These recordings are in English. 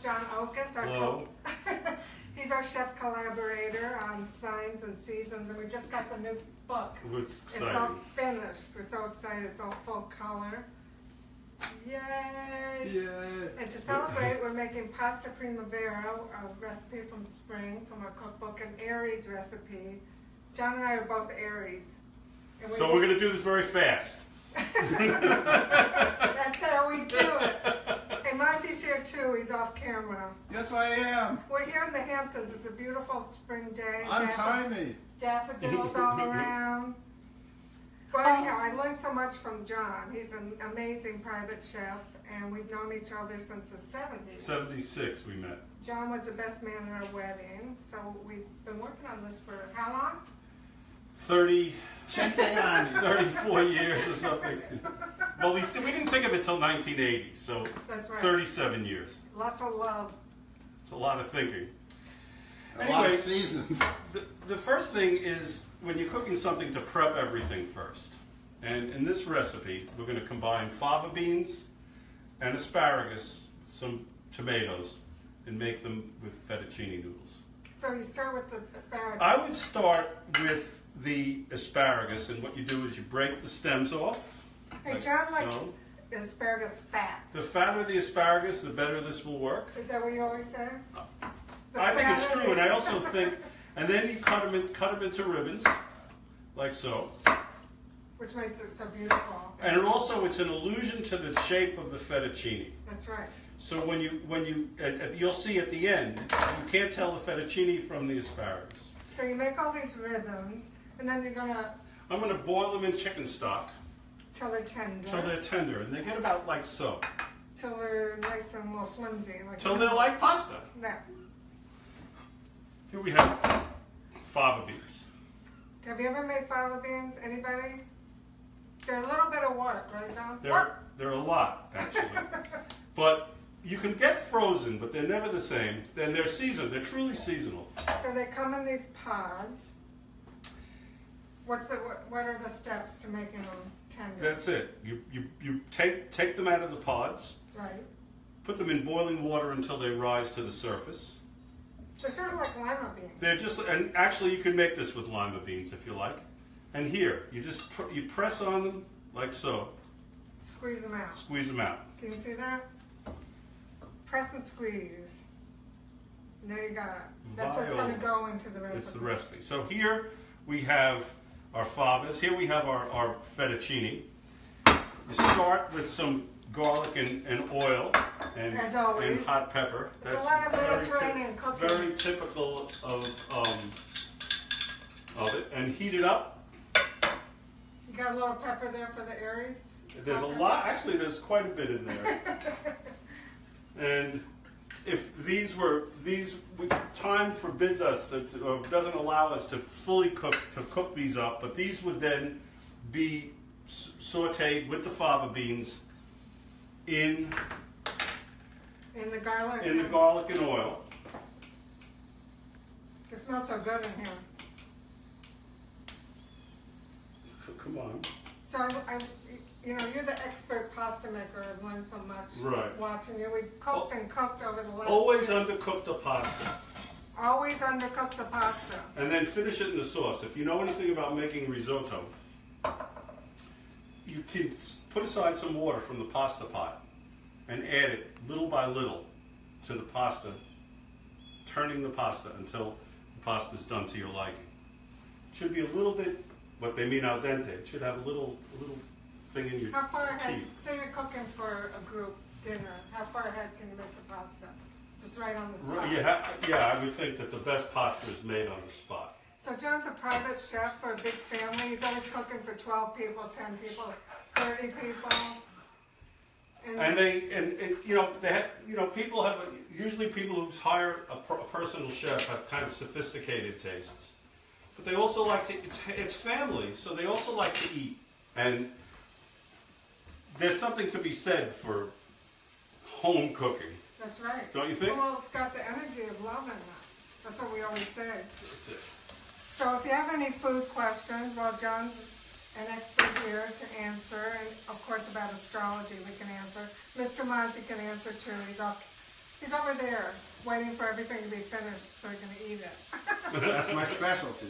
John Okas, Hello. He's our chef collaborator on Signs and Seasons, and we just got the new book. It's exciting. It's all finished. We're so excited. It's all full color. Yay! Yay! And to celebrate, we're making pasta Primavera, a recipe from spring, from our cookbook, an Aries recipe. John and I are both Aries. And So we're going to do this very fast. That's how we do it. Hey, Monty's here too. He's off camera. Yes, I am. We're here in the Hamptons. It's a beautiful spring day. Untie me. Daffodils all around. Well, anyhow, I learned so much from John. He's an amazing private chef, and we've known each other since the 70s. 76 we met. John was the best man at our wedding, so we've been working on this for how long? 34 years or something. Well, we didn't think of it till 1980, so That's right. 37 years. Lots of love. It's a lot of thinking. A lot of seasons. The first thing is when you're cooking something to prep everything first. And in this recipe, we're going to combine fava beans and asparagus, some tomatoes, and make them with fettuccine noodles. So you start with the asparagus. I would start with the asparagus, and what you do is you break the stems off. Hey, like John likes so. asparagus fat. The fatter the asparagus, the better this will work. Is that what you always say? I think it's true, and I also think, and then you cut them into ribbons, like so. Which makes it so beautiful. And it's an allusion to the shape of the fettuccine. That's right. So you'll see at the end, you can't tell the fettuccine from the asparagus. So you make all these ribbons, and then you're gonna. I'm gonna boil them in chicken stock. Till they're tender. Till they're tender, and they get about like so. Till they're nice and a little flimsy. Till they're like pasta. That. Here we have fava beans. Have you ever made fava beans? Anybody? They're a little bit of work, right, John? They're a lot, actually. But you can get frozen, but they're never the same. And they're seasonal. They're truly seasonal. So they come in these pods. What are the steps to making them tender? That's it. You take them out of the pods. Right. Put them in boiling water until they rise to the surface. They're sort of like lima beans. They're just, and actually you can make this with lima beans if you like. And here, you press on them like so. Squeeze them out. Squeeze them out. Can you see that? Press and squeeze. And there you got it. That's what's going to go into the recipe. It's the recipe. So here we have our favas. Here we have our fettuccine. You start with some garlic and oil and hot pepper. It's a lot of Mediterranean cooking. Very typical of it. And heat it up. You got a little pepper there for the Aries? There's a lot. Actually, there's quite a bit in there. And if time forbids us, or doesn't allow us to fully cook these up, but these would then be sautéed with the fava beans in the garlic. In the garlic and oil. It smells so good in here. Come on. So you're the expert pasta maker. I've learned so much watching you. We cooked and cooked over the last. Always undercook the pasta. Always undercook the pasta. And then finish it in the sauce. If you know anything about making risotto, you can put aside some water from the pasta pot and add it little by little to the pasta, turning the pasta until the pasta is done to your liking. It should be a little bit, what they mean al dente. It should have a little thing in your teeth. How far ahead, say you're cooking for a group dinner, how far ahead can you make the pasta? Just right on the spot? Yeah, I would think that the best pasta is made on the spot. So John's a private chef for a big family. He's always cooking for 12 people, 10 people, 30 people. People have, usually people who hire a personal chef have kind of sophisticated tastes. But they also like to, it's family, so they also like to eat. And there's something to be said for home cooking. That's right. Don't you think? Well, it's got the energy of love in that. That's what we always say. That's it. So if you have any food questions, well, John's an expert here to answer, and of course about astrology we can answer. Mr. Monty can answer too. He's off He's over there, waiting for everything to be finished so he can eat it. That's my specialty.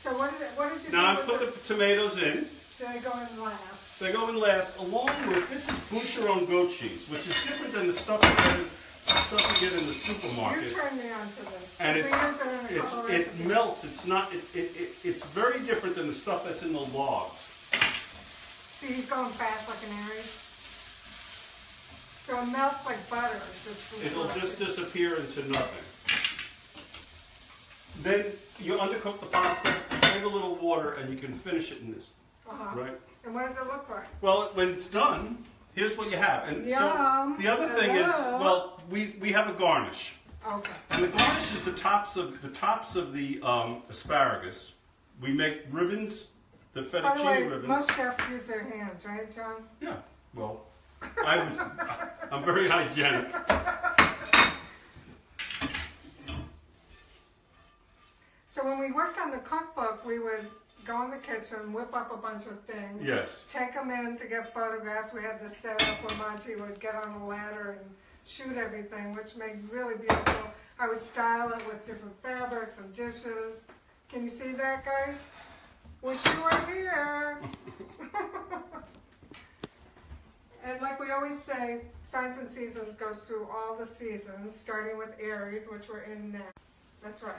So what did you do Now I with put the tomatoes in. They go in last. They go in last, along with, this is boucheron goat cheese, which is different than the stuff you get in the supermarket. You turned me on to this. And We use it in a couple it recipes. melts. It's not. It's very different than the stuff that's in the logs. See, he's going fast like an Aries. So it melts like butter. It'll just disappear into nothing. Then you undercook the pasta, save a little water, and you can finish it in this. Right? And what does it look like? Well, when it's done, here's what you have. And Yum. so the other thing is, Hello. well, we have a garnish. Okay. And the garnish is the tops of the asparagus. We make ribbons, the By the fettuccine way, ribbons. most chefs use their hands, right, John? Yeah. Well, I'm very hygienic. So when we worked on the cookbook, we would go in the kitchen, whip up a bunch of things. Yes. Take them in to get photographed. We had this setup where Monty would get on a ladder and shoot everything, which made really beautiful. I would style it with different fabrics and dishes. Can you see that, guys? Wish you were here. And like we always say, Signs and Seasons goes through all the seasons, starting with Aries, which we're in now. That's right.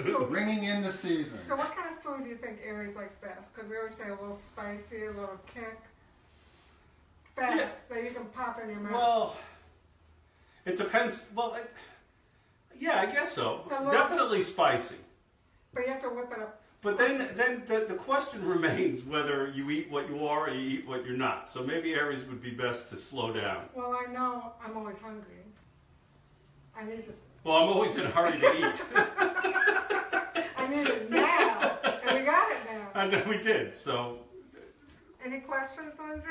So, Bringing in the season. so what kind of food do you think Aries like best? Because we always say a little spicy, a little kick. Fast, that you can pop in your mouth. Well, it depends. Well, yeah, I guess so. So Definitely spicy. But you have to whip it up. But then the question remains whether you eat what you are or you eat what you're not. So maybe Aries would be best to slow down. Well, I know I'm always hungry. I need to. Well, I'm always in a hurry to eat. I need it now, and we got it now. I know we did. So, Any questions, Lindsay?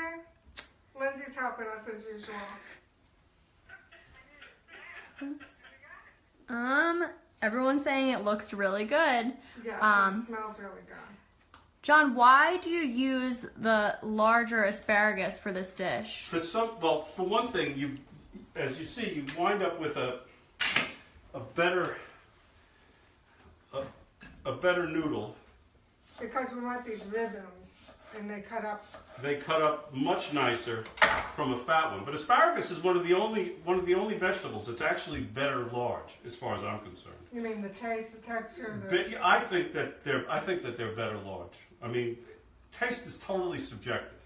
Lindsay's helping us as usual. Everyone's saying it looks really good. Yes, it smells really good. John, why do you use the larger asparagus for this dish? for one thing, as you see, you wind up with a better noodle. Because we want these ribbons, and they cut up. They cut up much nicer from a fat one. But asparagus is one of the only vegetables that's actually better large, as far as I'm concerned. You mean the taste, the texture, But I think that they're better large. I mean, taste is totally subjective.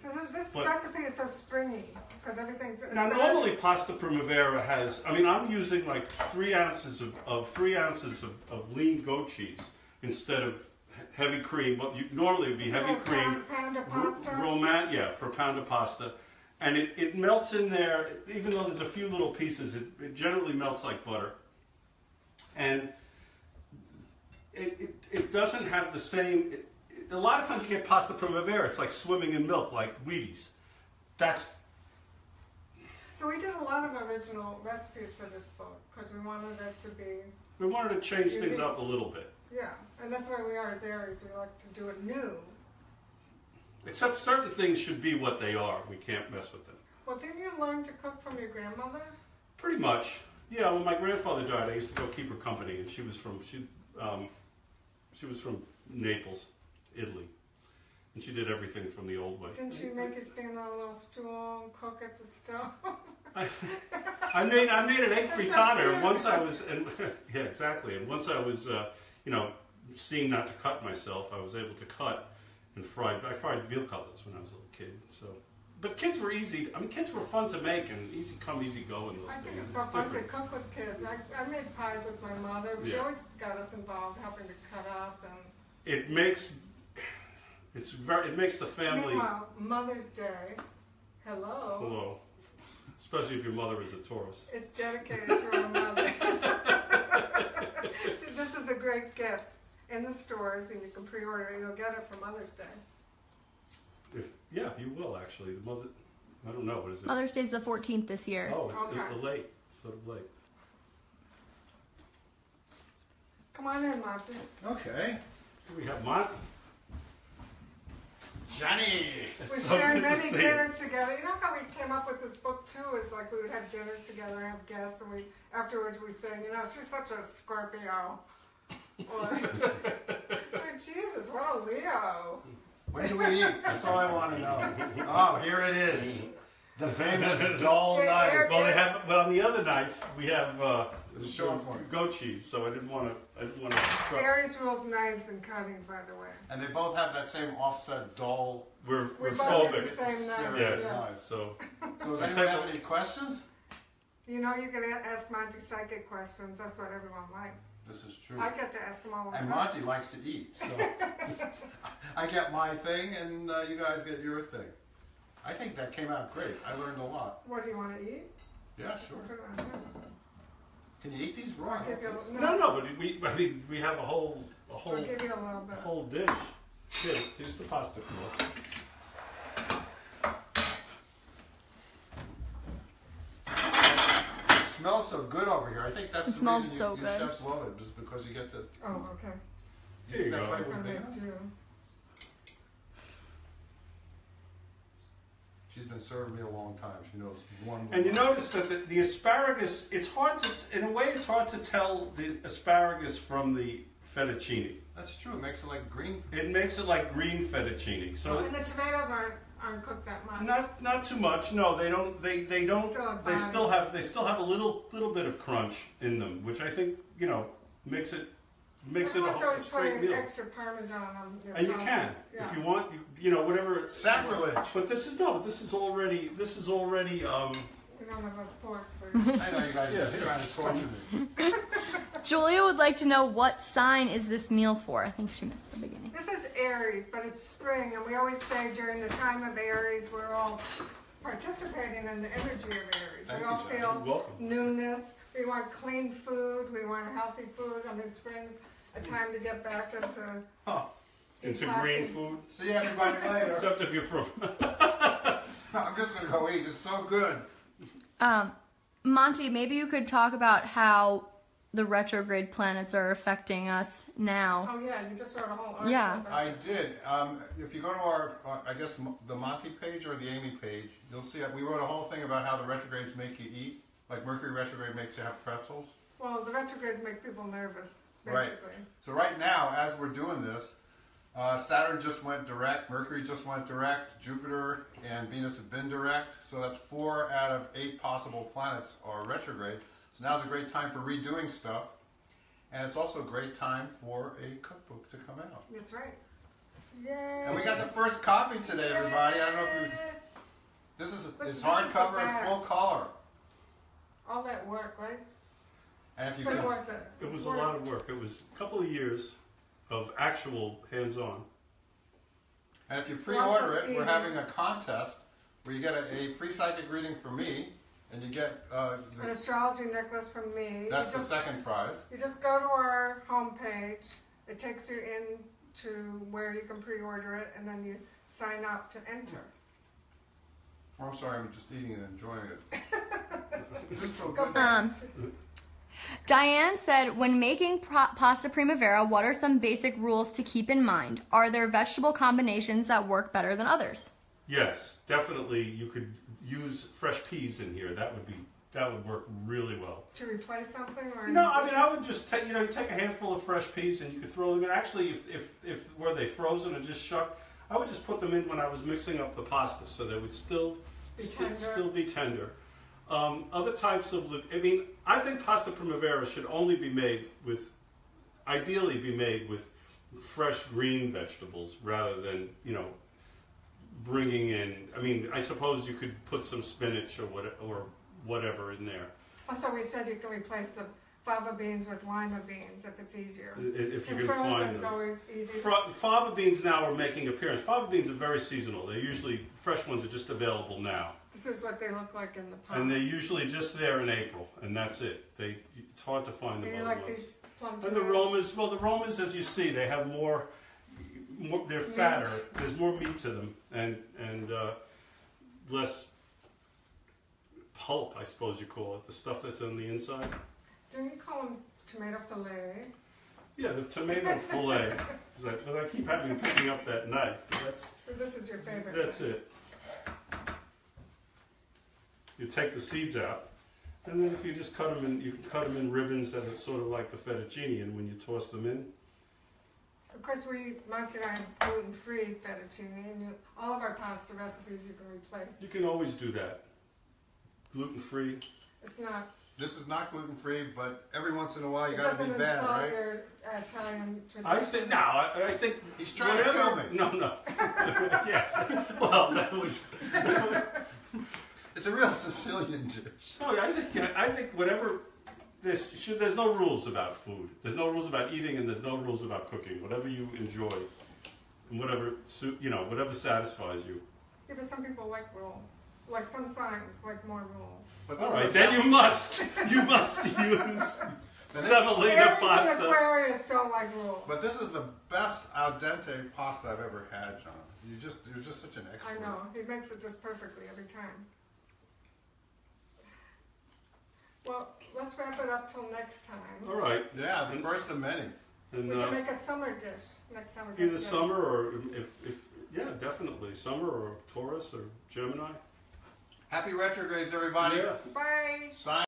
So this recipe is so springy because everything's. Now, normally pasta primavera has. I mean, I'm using like 3 ounces of lean goat cheese instead of heavy cream. What normally would be heavy cream. Pound of pasta. For a pound of pasta, and it melts in there. Even though there's a few little pieces, it generally melts like butter, and it doesn't have the same. A lot of times you get pasta primavera, it's like swimming in milk, like Wheaties. So we did a lot of original recipes for this book because we wanted it to be. We wanted to change things up a little bit. Yeah, and that's why we are as Aries. We like to do it new. Except certain things should be what they are. We can't mess with them. Well, didn't you learn to cook from your grandmother? Pretty much. Yeah, when my grandfather died, I used to go keep her company, and she was from Naples, Italy, and she did everything from the old way. Didn't she make you stand on a little stool and cook at the stove? I made an egg frittata, and once I was, yeah, exactly, and once I was, seeing not to cut myself, I was able to cut and fry. I fried veal cutlets when I was a little kid. So, but kids were easy. I mean, kids were fun to make and easy come, easy go in those I think days. it's so fun to cook with kids. I made pies with my mother. She always got us involved, helping to cut up and. It makes the family. Meanwhile, Mother's Day. Hello. Hello. Especially if your mother is a Taurus. It's dedicated to our mothers. This is a great gift in the stores, and you can pre-order it. You'll get it for Mother's Day. Yeah, you will actually. The mother, I don't know, what is it? Mother's Day's the 14th this year. Oh, it's Okay. late, sort of late. Come on in, Monty. Okay. Here we have Monty. Johnny! We So shared good to many see you. dinners together. You know how we came up with this book too? Is like we would have dinners together and have guests, and we afterwards we'd say, you know, she's such a Scorpio. Or, oh, Jesus, what a Leo. When do we eat? That's all I want to know. Oh, here it is. The famous dull Yeah, knife. yeah. Well, they have, but on the other knife we have Show us one. goat cheese. So I didn't want to. Aries rules knives and cutting, by the way. And they both have that same offset dull We're We both phobic. use the same knife. Yes. Yeah. knife. So So does I anyone take have a- any questions? You know, you can ask Monty psychic questions. That's what everyone likes. This is true. I get to ask him all the And time. Monty likes to eat, so I get my thing and you guys get your thing. I think that came out great. I learned a lot. What do you want to eat? Yeah, sure. Put it on here. Can you eat these raw? I'll give you a, no, but we have a whole I'll give you a little bit. whole dish. Here, here's the pasta canola. It smells so good over here. I think that's It the smells reason so you good. chefs love it, just because you get to. Oh, okay. Here you that go. flavor That's was what big. they do. She's been serving me a long time. She knows one. And you notice that the asparagus, it's hard to, in a way, it's hard to tell the asparagus from the fettuccine. That's true. It makes it like green. It makes it like green fettuccine. So And the tomatoes aren't cooked that much. not too much. No, they don't. They don't. Still a They bite. still have a little bit of crunch in them, which I think makes it Everyone's a always straight putting meal. extra Parmesan on their And you pasta. can, Yeah. if you want, whatever. Sacrilege. But this is already. We don't have a fork for I know you guys are just trying to torture me. Julia would like to know what sign is this meal for? I think she missed the beginning. This is Aries, but it's spring, and we always say during the time of Aries, we're all participating in the energy of Aries. Thank We you, all Sally. You're feel welcome. newness. We want clean food. We want healthy food. I mean, spring's a time to get back into Oh, Into detoxing. green food, see everybody later. except if you're from. I'm just gonna go eat. It's so good. Monty, maybe you could talk about how the retrograde planets are affecting us now. Oh yeah, you just wrote a whole article. Yeah. about I it. did. If you go to our, I guess the Monty page or the Amy page, you'll see that we wrote a whole thing about how the retrogrades make you eat. Like Mercury retrograde makes you have pretzels. Well, the retrogrades make people nervous, Right. basically. So right now, as we're doing this, Saturn just went direct, Mercury just went direct, Jupiter and Venus have been direct. So that's 4 out of 8 possible planets are retrograde. So now's a great time for redoing stuff. And it's also a great time for a cookbook to come out. That's right. Yay! And we got the first copy today, everybody. I don't know if you... This is But it's this is hardcover, the it's back. full color. All that work, right? And if It's you been can, worth it. It was It's a worth lot it. of work. It was a couple of years of actual hands-on. and if you pre-order Lots of it, we're eating. having a contest where you get a free psychic reading from me, and you get An astrology necklace from me. that's you the just, second prize. You just go to our homepage. It takes you in to where you can pre-order it, and then you sign up to enter. Oh, I'm sorry, I'm just eating and enjoying it. It's so Go good. back. Diane said, when making pasta primavera, what are some basic rules to keep in mind? Are there vegetable combinations that work better than others? Yes, definitely. You could use fresh peas in here. That would work really well. To replace something, or No, I mean I would just take you take a handful of fresh peas and you could throw them in. Actually, if were they frozen or just shucked, I would just put them in when I was mixing up the pasta, so they would still be tender. Other types of, I think pasta primavera should only be made with, ideally be made with fresh green vegetables rather than, bringing in, I suppose you could put some spinach or whatever in there. Also, we said you can replace the fava beans with lima beans if it's easier. If you And can find frozen's them. always easy. Fava beans now are making appearance. Fava beans are very seasonal. They're usually, fresh ones are just available now. This is what they look like in the pot. And they're usually just there in April, and that's it. It's hard to find them And you other like ones. these plum And the tomatoes. Romas, as you see, they have more they're fatter. There's more meat to them, and less pulp, I suppose you call it, the stuff that's on the inside. Don't you call them tomato fillet? Yeah, the tomato fillet. But I keep picking up that knife. This is your favorite. That's it. You take the seeds out, and then if you just cut them in, you can cut them in ribbons that are sort of like the fettuccine, and when you toss them in. Of course, Monty and I have gluten-free fettuccine, and all of our pasta recipes you can replace. You can always do that. Gluten-free. It's not. This is not gluten-free, but every once in a while you It got to doesn't be bad, insult right? your Italian tradition. I think He's trying to kill me. No. Yeah. Well, that would. It's a real Sicilian dish. No, I think whatever. There's no rules about food. There's no rules about eating, and there's no rules about cooking. Whatever you enjoy, and whatever satisfies you. Yeah, but some people like rules. Like some signs like more rules. But All right, then you must use semolina Aries and pasta. Aquarius don't like rules. But this is the best al dente pasta I've ever had, John. You're just such an expert. I know. He makes it just perfectly every time. Well, let's wrap it up till next time. All right. Yeah, the first of many. And We can make a summer dish next summer. either summer or if definitely summer or Taurus or Gemini. Happy retrogrades, everybody. Yeah. Bye. Sign